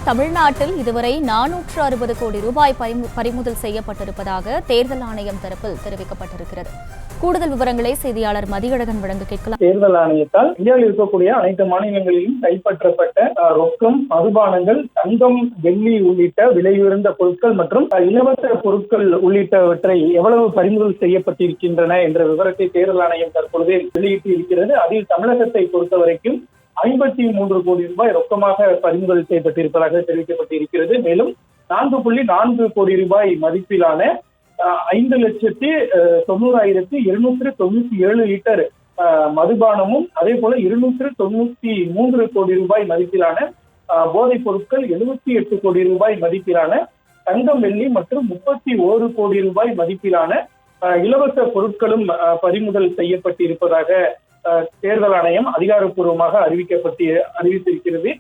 தமிழ்நாட்டில் இதுவரை 460 கோடி ரூபாய் பறிமுதல் செய்யப்பட்டிருப்பதாக தேர்தல் ஆணையம் தரப்பில் தெரிவிக்கப்பட்டிருக்கிறது. கூடுதல் விவரங்களை செய்தியாளர் மதியழகன் வழங்க கேட்கலாம். தேர்தல் ஆணையத்தால் இந்தியாவில் இருக்கக்கூடிய அனைத்து மாநிலங்களிலும் கைப்பற்றப்பட்ட ரொக்கம், மதுபானங்கள், தங்கம், வெள்ளி உள்ளிட்ட விலை உயர்ந்த பொருட்கள் மற்றும் இலவச பொருட்கள் உள்ளிட்டவற்றை எவ்வளவு பறிமுதல் செய்யப்பட்டிருக்கின்றன என்ற விவரத்தை தேர்தல் ஆணையம் தற்பொழுது வெளியிட்டு இருக்கிறது. அதில் தமிழகத்தை பொறுத்தவரைக்கும் 53 கோடி ரூபாய் ரொக்கமாக பறிமுதல் செய்யப்பட்டிருப்பதாக தெரிவிக்கப்பட்டிருக்கிறது. மேலும் 4.4 கோடி ரூபாய் மதிப்பிலான 5,90,297 லிட்டர் மதுபானமும், அதே போல 293 கோடி ரூபாய் மதிப்பிலான போதைப் பொருட்கள், 78 கோடி ரூபாய் மதிப்பிலான தங்கம், வெள்ளி மற்றும் 31 கோடி ரூபாய் மதிப்பிலான இலவச பொருட்களும் பறிமுதல் செய்யப்பட்டிருப்பதாக தேர்தல் ஆணையம் அதிகாரப்பூர்வமாக அறிவித்திருக்கிறது.